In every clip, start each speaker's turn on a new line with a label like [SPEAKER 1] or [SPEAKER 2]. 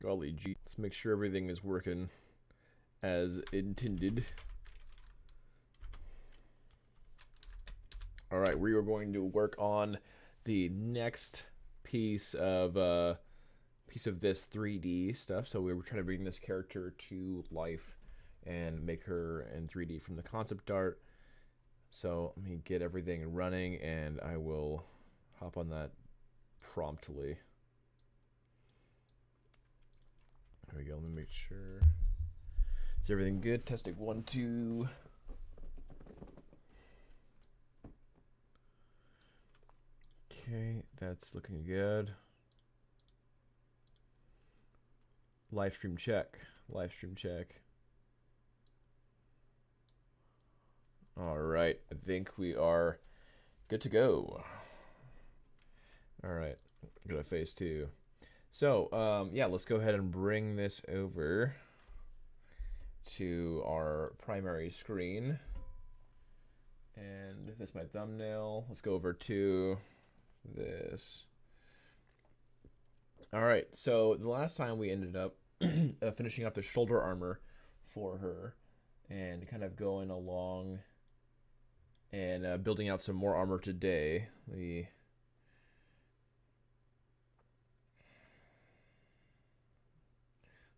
[SPEAKER 1] Golly gee. Let's make sure everything is working as intended. All right, we are going to work on the next piece of this 3D stuff. So we were trying to bring this character to life and make her in 3D from the concept art. So let me get everything running and I will hop on that promptly. There we go. Let me make sure. Is everything good? Testing 1, 2. Okay, that's looking good. Live stream check. Live stream check. All right, I think we are good to go. All right, go to phase 2. So, yeah, let's go ahead and bring this over to our primary screen. And that's my thumbnail. Let's go over to this. All right, so the last time we ended up finishing up the shoulder armor for her and kind of going along and building out some more armor today.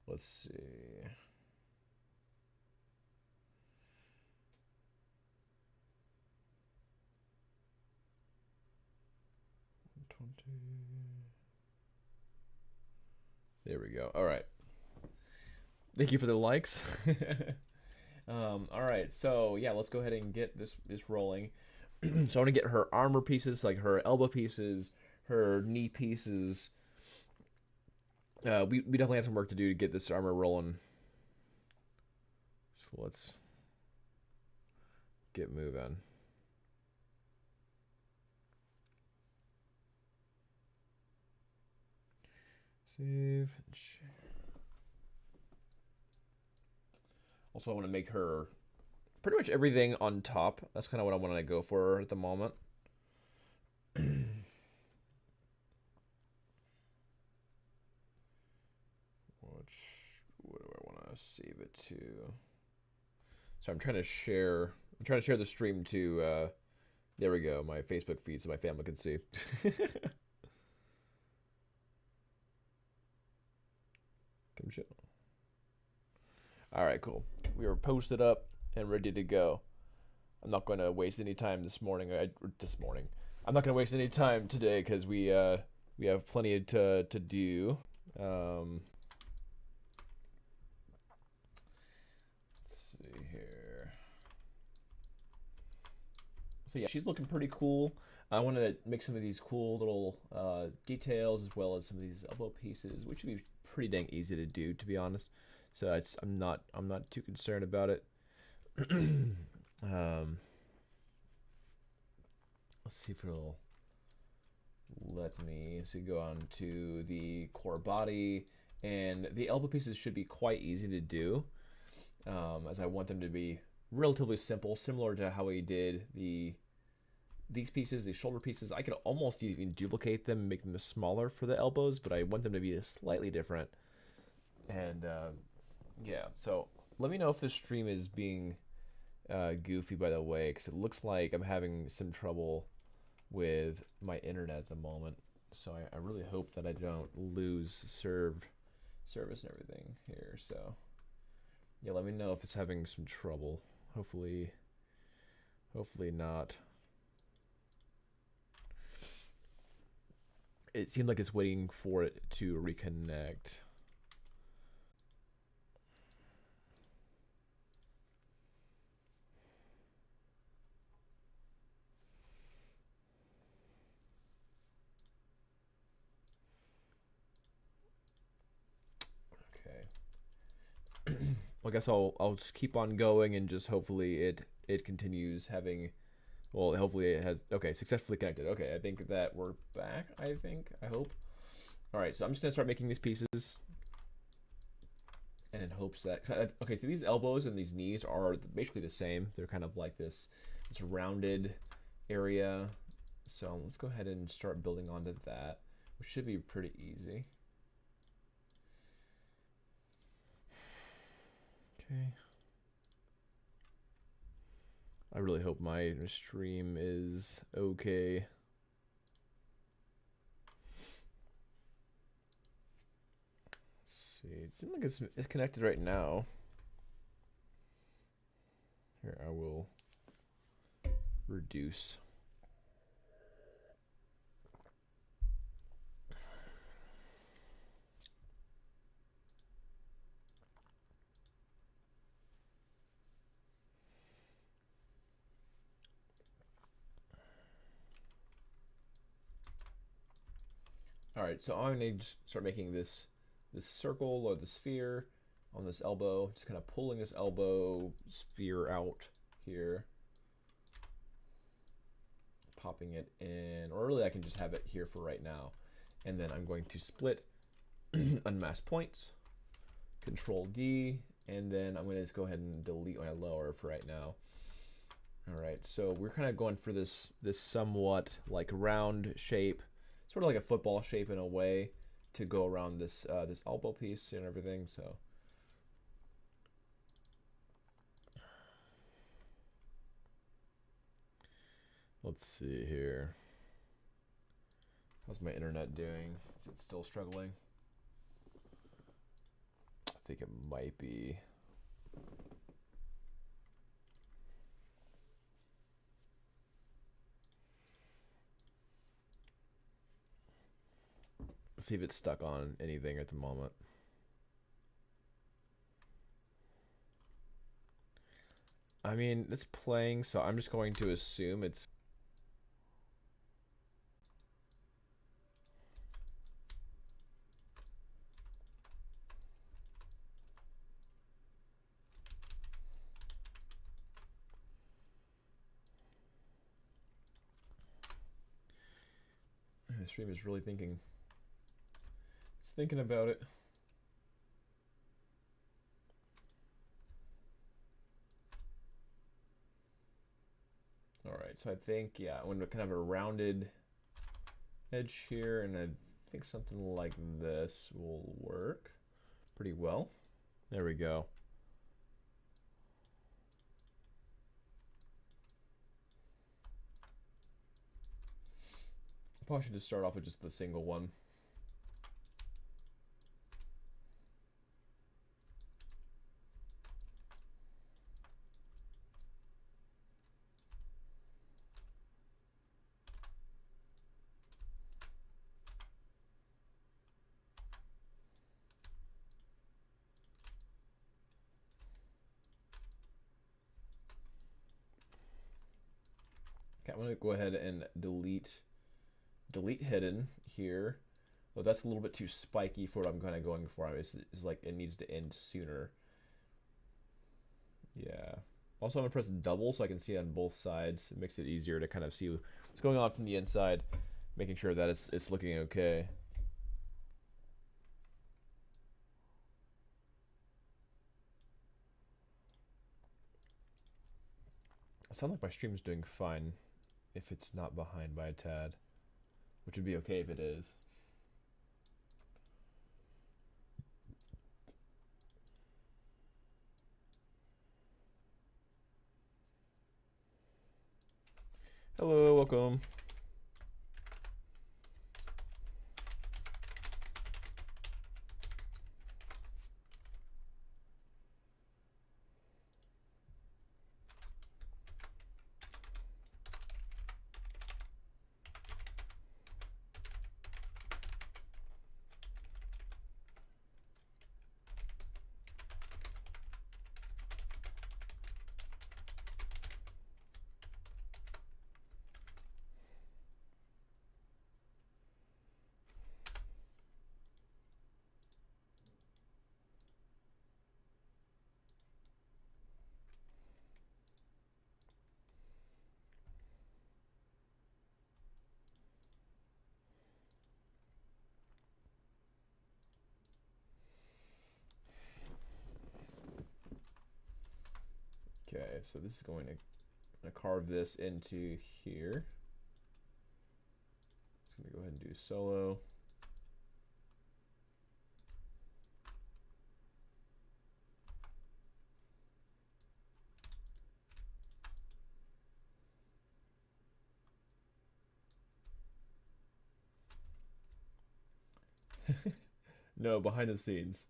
[SPEAKER 1] Let's see. There we go. All right. Thank you for the likes. All right. So yeah, let's go ahead and get this rolling. So I want to get her armor pieces, like her elbow pieces, her knee pieces. We definitely have some work to do to get this armor rolling. So let's get moving. Save and share. Also, I want to make her pretty much everything on top. That's kind of what I want to go for at the moment. What do I want to save it to? So I'm trying to share. I'm trying to share the stream to. There we go. My Facebook feed, so my family can see. Come show. All right, cool. We are posted up and ready to go. I'm not going to waste any time this morning. I'm not going to waste any time today because we have plenty to do. Let's see here. So yeah, she's looking pretty cool. I want to make some of these cool little details as well as some of these elbow pieces, which would be pretty dang easy to do, to be honest. So I'm not too concerned about it. Let's see if it'll let me. So go on to the core body, and the elbow pieces should be quite easy to do, as I want them to be relatively simple, similar to how we did these pieces, the shoulder pieces. I could almost even duplicate them and make them smaller for the elbows, but I want them to be slightly different. And yeah, so let me know if this stream is being goofy, by the way, because it looks like I'm having some trouble with my internet at the moment. So I really hope that I don't lose service and everything here. So yeah, let me know if it's having some trouble. Hopefully not. It seemed like it's waiting for it to reconnect. Well, I guess I'll just keep on going and just hopefully it continues having. Well, hopefully it has. Okay, successfully connected. Okay, I think that we're back. I hope. All right, so I'm just gonna start making these pieces, and in hopes that. Okay, so these elbows and these knees are basically the same. They're kind of like this rounded area. So let's go ahead and start building onto that, which should be pretty easy. I really hope my stream is okay. Let's see. It seems like it's connected right now. Here, I will reduce. All right, so I'm gonna start making this circle or the sphere on this elbow. Just kind of pulling this elbow sphere out here, popping it in, or really I can just have it here for right now. And then I'm going to split unmask points, Control D, and then I'm gonna just go ahead and delete my lower for right now. All right, so we're kind of going for this somewhat like round shape, sort of like a football shape in a way, to go around this this elbow piece and everything. So let's see here. How's my internet doing? Is it still struggling? I think it might be. Let's see if it's stuck on anything at the moment. I mean, it's playing, so I'm just going to assume it's... The stream is really thinking. It's thinking about it. All right, so I think, yeah, I want to kind of a rounded edge here, and I think something like this will work pretty well. There we go. I probably should just start off with just the single one. Okay, I'm gonna go ahead and delete hidden here. Well, that's a little bit too spiky for what I'm kind of going for. It's like it needs to end sooner. Yeah. Also, I'm gonna press double so I can see it on both sides. It makes it easier to kind of see what's going on from the inside, making sure that it's looking okay. It sounds like my stream is doing fine if it's not behind by a tad, which would be okay if it is. Hello, welcome. Okay, so this is going to carve this into here. Just gonna go ahead and do solo. No, behind the scenes.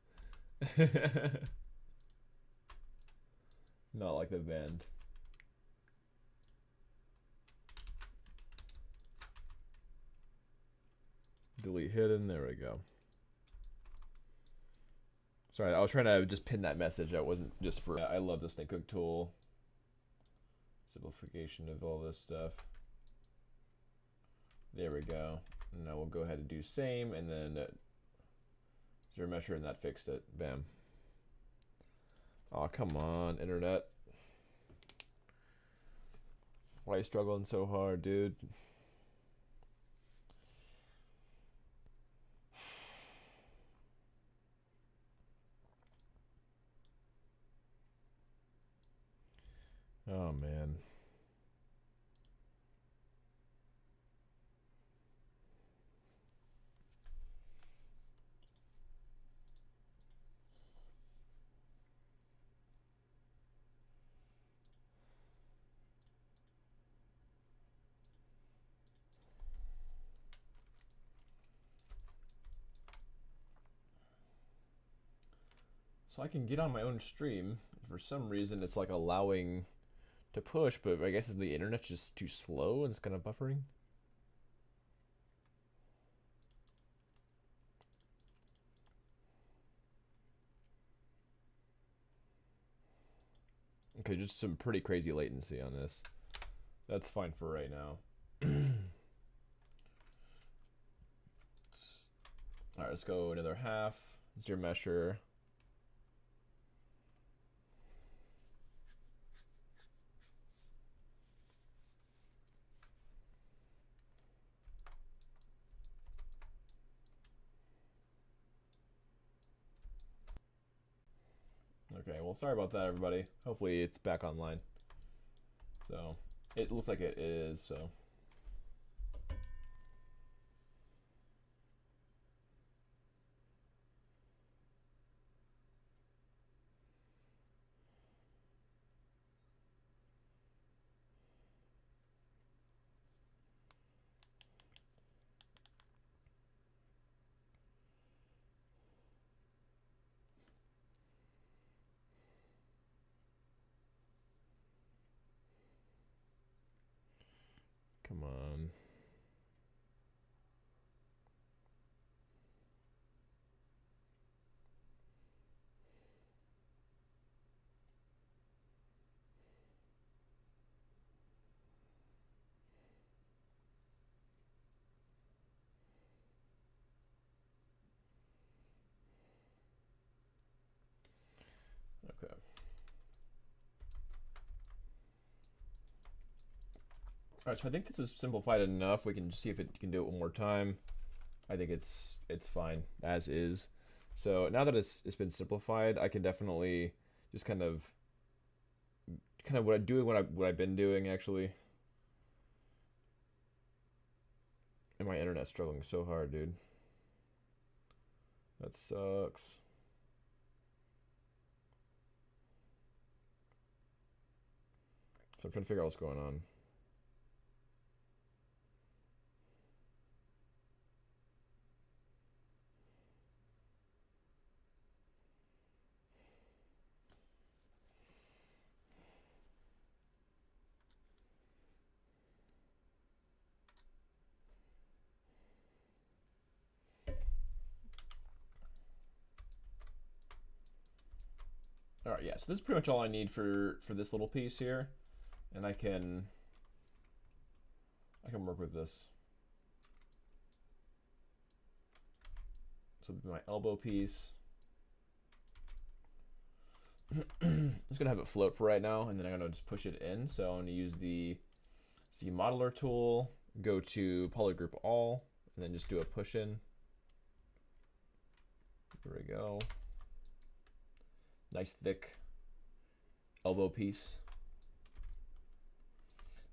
[SPEAKER 1] Not like the band. Delete hidden. There we go. Sorry, I was trying to just pin that message. That wasn't just for. I love the snake hook tool. Simplification of all this stuff. There we go. Now we'll go ahead and do same, and then zero measure, and that fixed it. Bam. Oh, come on, internet. Why are you struggling so hard, dude? Oh, man. So I can get on my own stream. For some reason, it's like allowing to push, but I guess the internet's just too slow and it's kind of buffering. Okay, just some pretty crazy latency on this. That's fine for right now. All right, let's go another half. Zero measure. Okay, well, sorry about that, everybody. Hopefully it's back online. So, it looks like it is, so. Come on. Okay. All right, so I think this is simplified enough. We can see if it can do it one more time. I think it's fine as is. So now that it's been simplified, I can definitely just kind of what I'm doing, what I've been doing actually. And my internet's struggling so hard, dude. That sucks. So I'm trying to figure out what's going on. All right, yeah. So this is pretty much all I need for this little piece here, and I can work with this. So my elbow piece. Just gonna have it float for right now, and then I'm gonna just push it in. So I'm gonna use the C modeler tool, go to polygroup all, and then just do a push in. There we go. Nice thick elbow piece.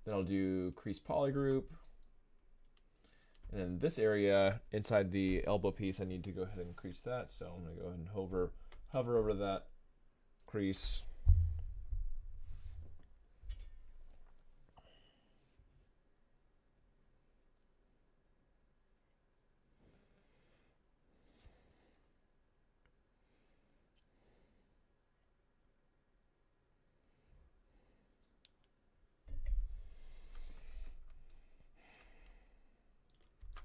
[SPEAKER 1] Then I'll do crease polygroup. And then this area inside the elbow piece, I need to go ahead and crease that. So I'm gonna go ahead and hover over that crease.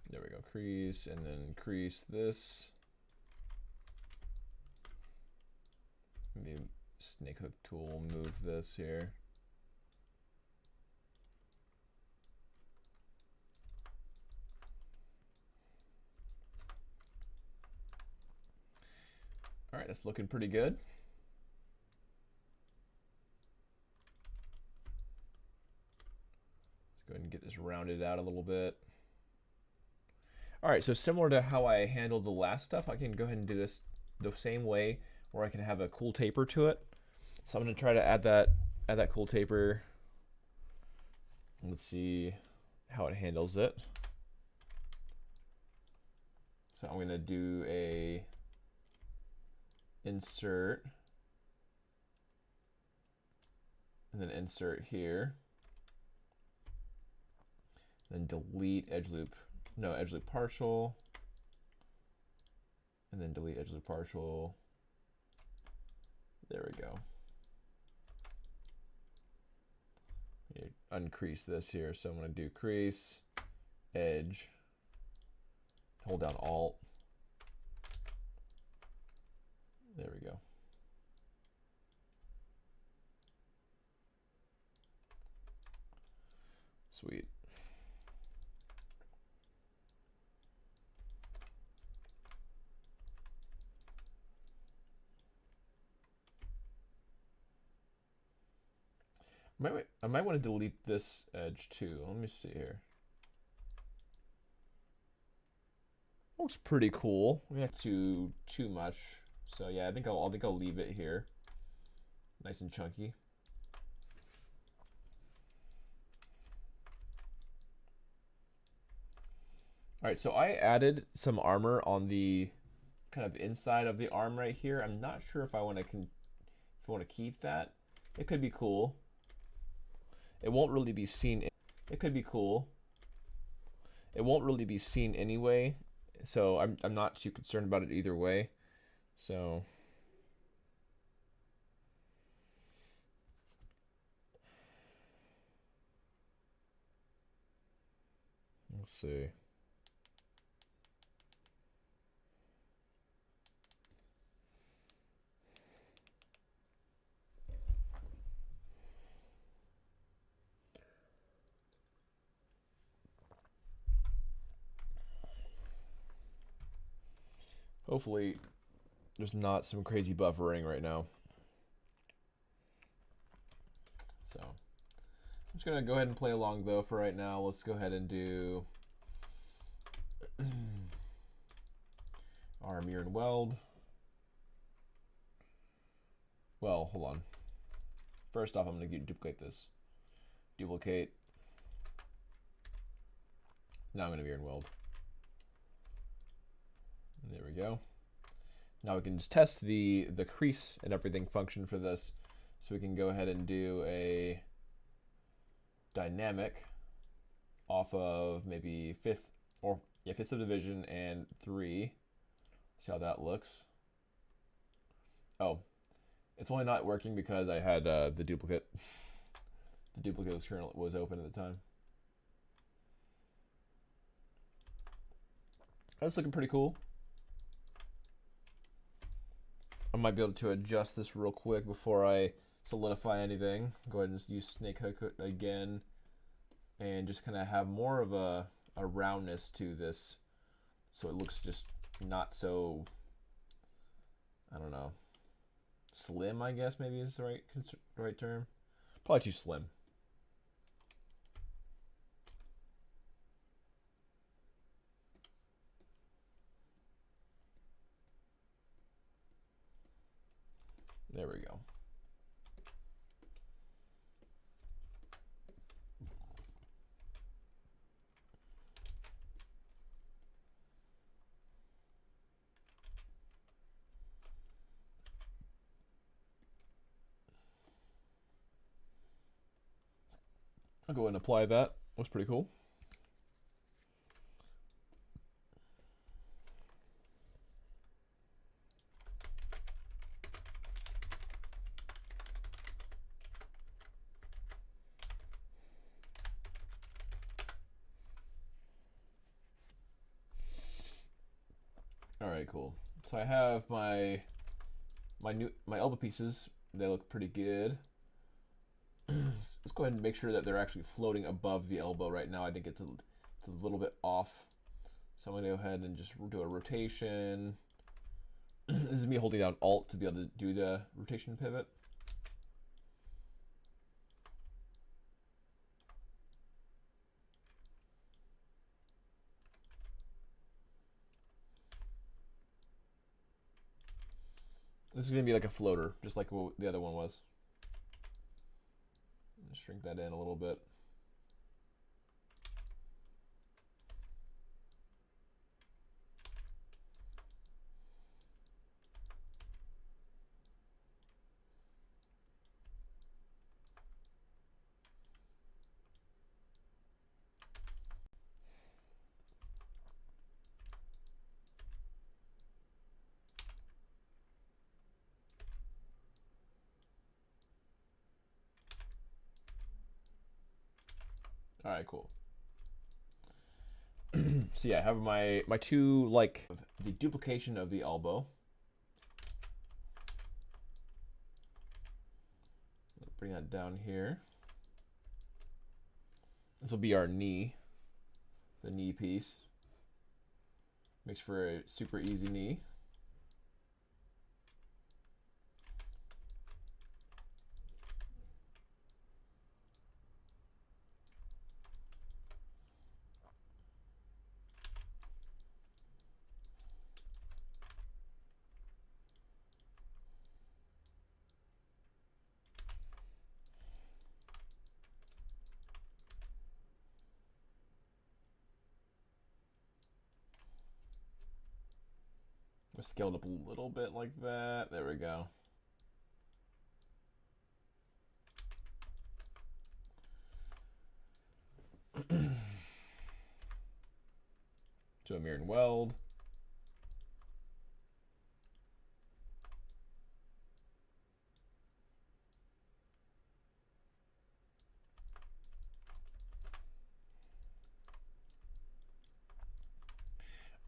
[SPEAKER 1] There we go, crease, and then crease this. Maybe snake hook tool, move this here. All right, that's looking pretty good. Let's go ahead and get this rounded out a little bit. All right, so similar to how I handled the last stuff, I can go ahead and do this the same way, where I can have a cool taper to it. So I'm gonna try to add that cool taper. Let's see how it handles it. So I'm gonna do a insert, and then insert here, then delete edge loop, no, edge loop partial, and then delete edge loop partial. There we go. Uncrease this here, so I'm going to do crease, edge, hold down Alt. There we go. Sweet. I might want to delete this edge too. Let me see here. Looks pretty cool. Not too much. So yeah, I think I'll leave it here. Nice and chunky. All right, so I added some armor on the kind of inside of the arm right here. I'm not sure if I want to keep that. It could be cool. It won't really be seen. It could be cool. It won't really be seen anyway, so I'm not too concerned about it either way. So let's see. Hopefully there's not some crazy buffering right now. So I'm just gonna go ahead and play along though for right now. Let's go ahead and do our mirror and weld. Well, hold on. First off, I'm gonna duplicate this. Duplicate. Now I'm gonna mirror and weld. There we go. Now we can just test the crease and everything function for this. So we can go ahead and do a dynamic off of maybe fifth subdivision and 3. See how that looks. Oh, it's only not working because I had the duplicate. The duplicate was open at the time. That's looking pretty cool. I might be able to adjust this real quick before I solidify anything. Go ahead and just use snake hook again and just kind of have more of a roundness to this, so it looks just not so, I don't know, slim, I guess maybe is the right term. Probably too slim. There we go. I'll go ahead and apply that. Looks pretty cool. right, cool. So I have my elbow pieces. They look pretty good. Let's go ahead and make sure that they're actually floating above the elbow right now. I think it's a little bit off. So I'm gonna go ahead and just do a rotation. This is me holding down Alt to be able to do the rotation pivot. This is gonna be like a floater, just like what the other one was. Shrink that in a little bit. All right, cool. So yeah, I have my two, like, the duplication of the elbow. Bring that down here. This will be our knee, the knee piece. Makes for a super easy knee. We'll scale it up a little bit like that. There we go. To a mirror and weld.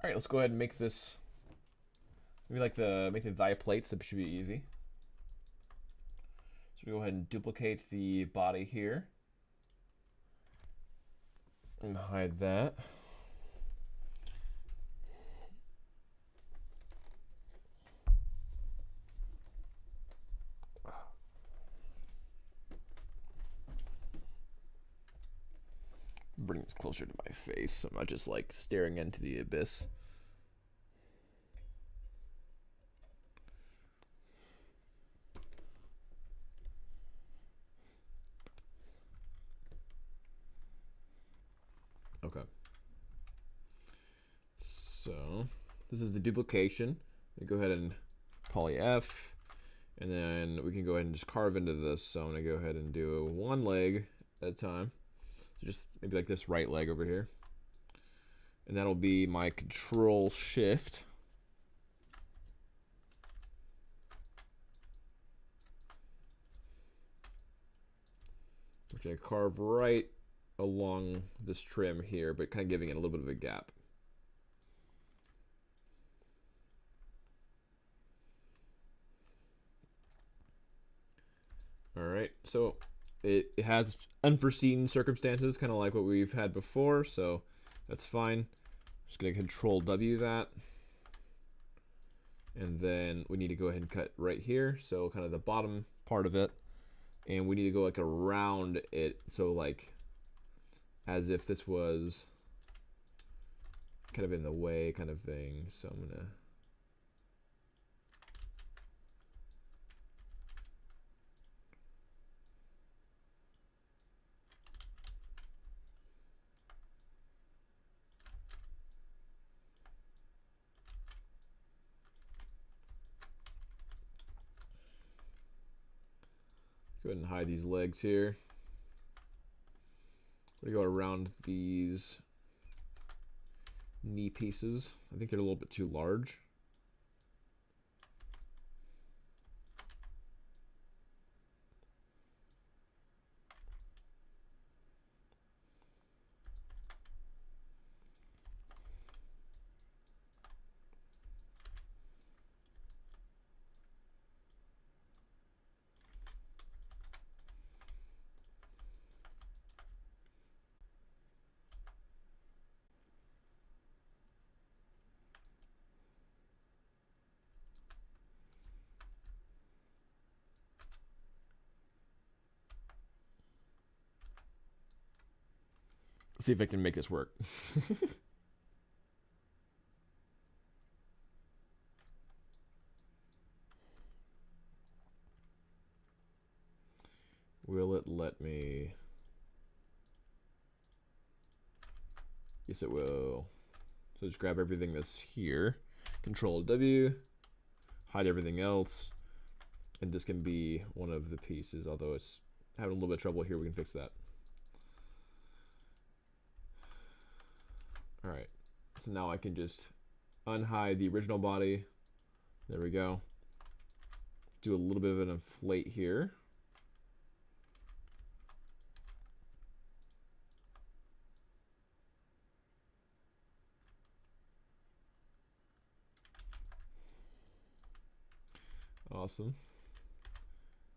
[SPEAKER 1] All right, let's go ahead and make this. We like the make the thigh plates. That should be easy. So we go ahead and duplicate the body here and hide that. Bring this closer to my face so I'm not just like staring into the abyss. Okay. So this is the duplication. We go ahead and poly F, and then we can go ahead and just carve into this. So I'm gonna go ahead and do one leg at a time. So just maybe like this right leg over here. And that'll be my Control Shift. Which I carve right along this trim here, but kind of giving it a little bit of a gap. All right, so it has unforeseen circumstances, kind of like what we've had before, so that's fine. Just gonna Control W that. And then we need to go ahead and cut right here, so kind of the bottom part of it. And we need to go like around it, so like as if this was kind of in the way kind of thing. So I'm gonna go ahead and hide these legs here. We're gonna go around these knee pieces. I think they're a little bit too large. See if I can make this work. Will it let me? Yes, it will. So just grab everything that's here. Control W. Hide everything else. And this can be one of the pieces, although it's having a little bit of trouble here. We can fix that. All right. So now I can just unhide the original body. There we go. Do a little bit of an inflate here. Awesome.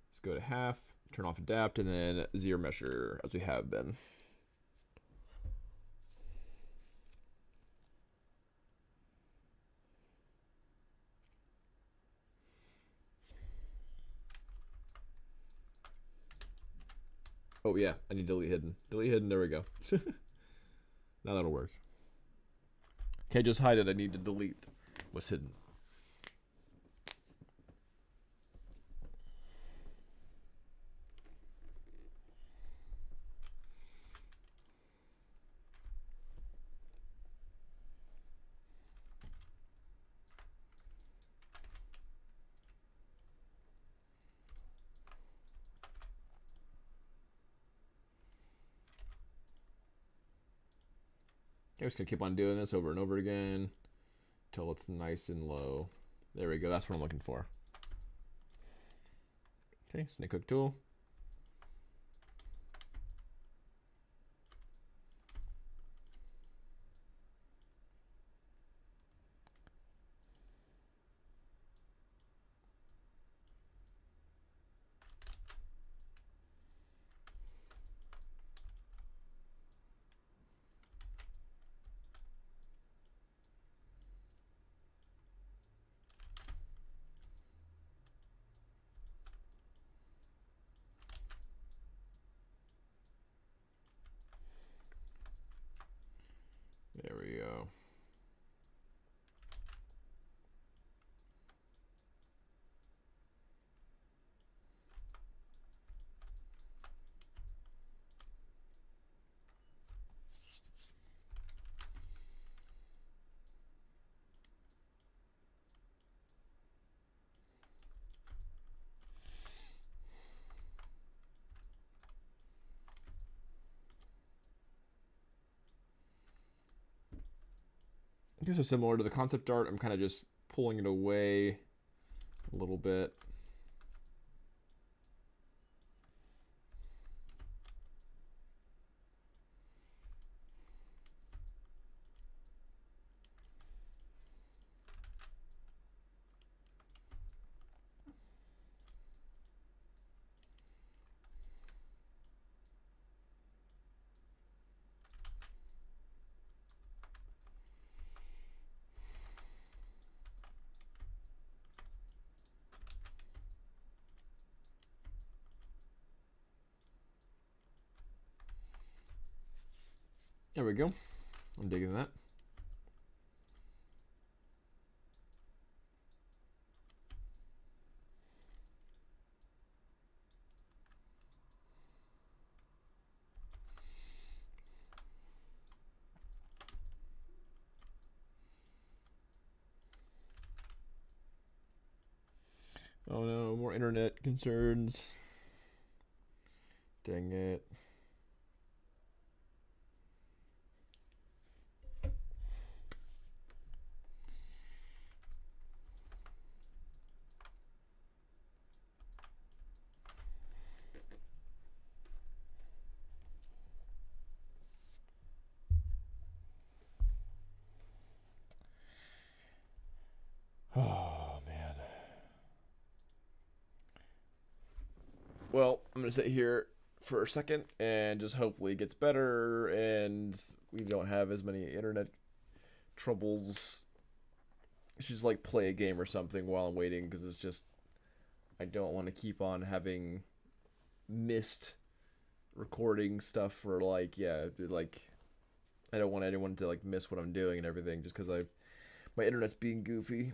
[SPEAKER 1] Let's go to half, turn off adapt, and then zero measure as we have been. Oh yeah, I need delete hidden. Delete hidden, there we go. Now that'll work. Can't just hide it, I need to delete what's hidden. Okay, we're just gonna keep on doing this over and over again until it's nice and low. There we go, that's what I'm looking for. Okay, snake hook tool. There we go. Okay, so similar to the concept art, I'm kind of just pulling it away a little bit. There we go. I'm digging that. Oh no, more internet concerns. Dang it. Oh man. Well, I'm gonna sit here for a second and just hopefully it gets better and we don't have as many internet troubles. I should just like play a game or something while I'm waiting because it's just I don't want to keep on having missed recording stuff for like I don't want anyone to like miss what I'm doing and everything just because my internet's being goofy.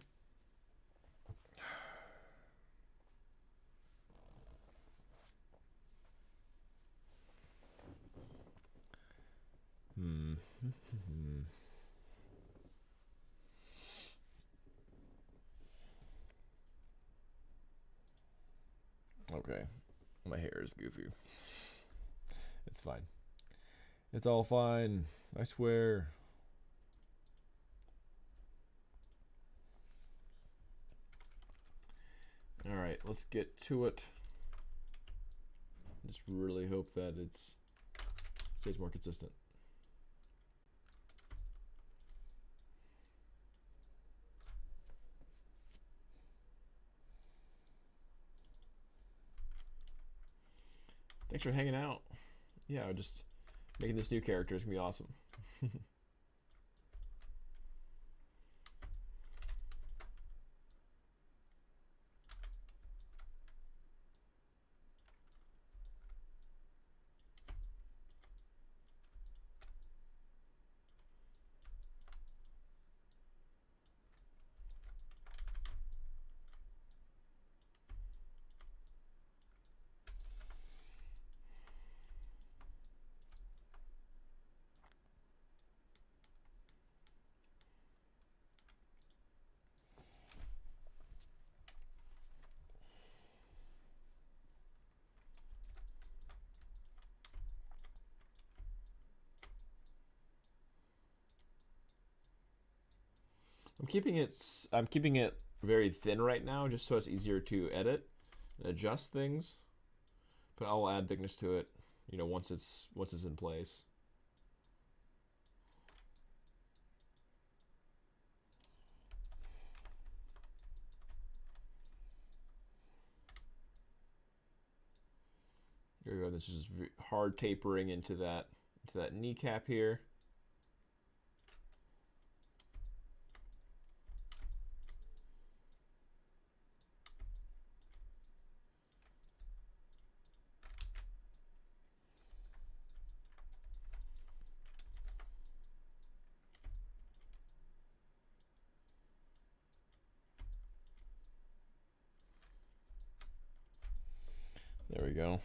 [SPEAKER 1] Okay, my hair is goofy. It's fine. It's all fine. I swear. All right, let's get to it. Just really hope that it stays more consistent. Thanks for hanging out. Yeah, just making this new character is gonna be awesome. I'm keeping it very thin right now, just so it's easier to edit and adjust things. But I'll add thickness to it, you know, once it's in place. There we go. This is hard tapering into that kneecap here. There we go.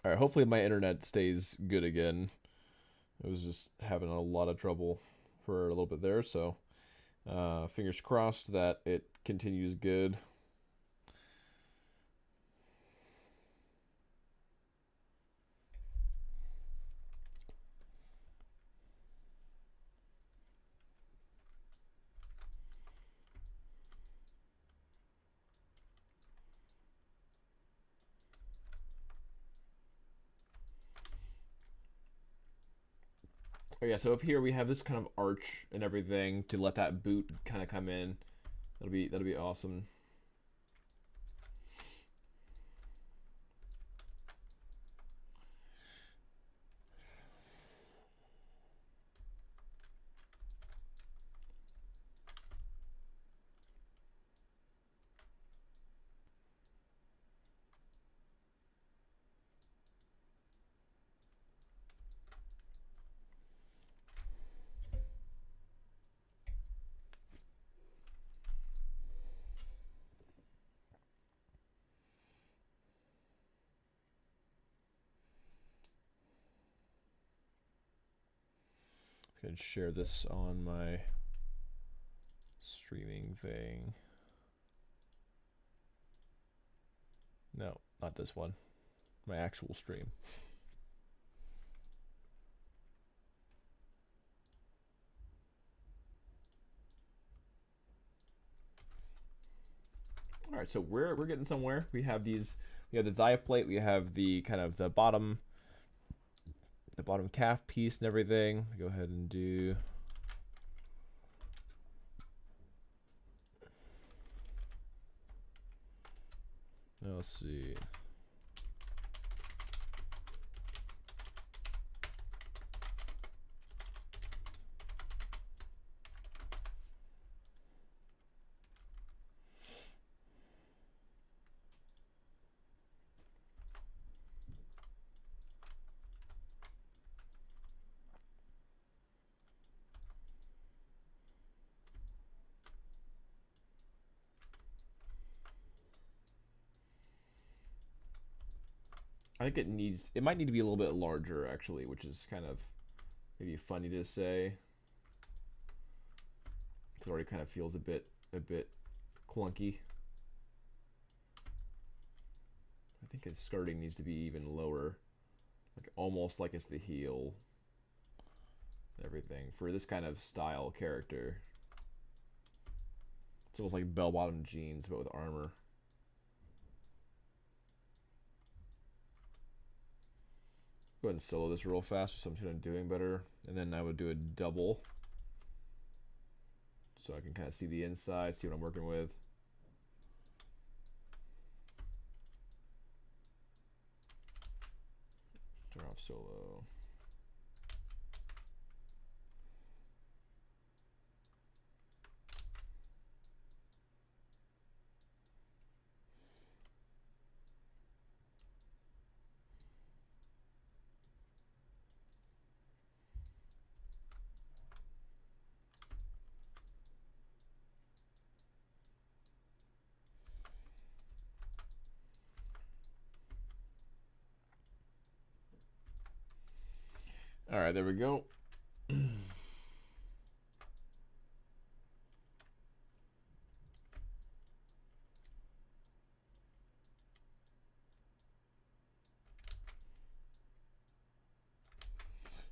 [SPEAKER 1] All right, hopefully my internet stays good again. I was just having a lot of trouble for a little bit there, so fingers crossed that it continues good. Oh yeah, so up here we have this kind of arch and everything to let that boot kind of come in. That'll be awesome. I can share this on my streaming thing. No, not this one. My actual stream. All right, so we're getting somewhere. We have these. We have the thigh plate. We have the kind of the bottom calf piece and everything. Go ahead and do. Now let's see. I think it might need to be a little bit larger actually, which is kind of maybe funny to say. It already kind of feels a bit clunky. I think its skirting needs to be even lower, like almost like it's the heel. Everything for this kind of style character. It's almost like bell-bottom jeans, but with armor. Go ahead and solo this real fast, so I'm doing better, and then I would do a double, so I can kind of see the inside, see what I'm working with. Turn off solo. All right, there we go.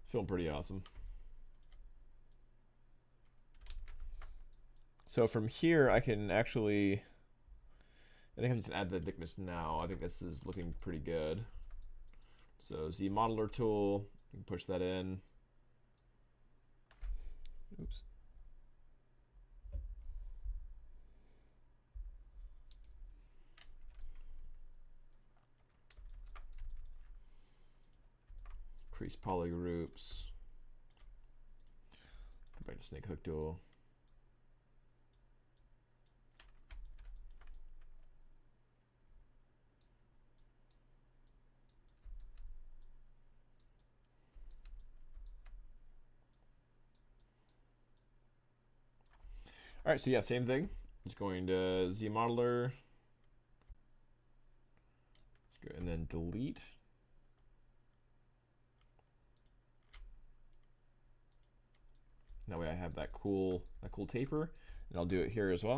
[SPEAKER 1] Feeling pretty awesome. So from here, I can actually, I think I'm just gonna add the thickness now. I think this is looking pretty good. So Z modeler tool, you can push that in. Oops. Increase polygroups. Go back to snake hook tool. All right, so yeah, same thing. Just going to Z modeler. And then delete. That way I have that cool taper, and I'll do it here as well.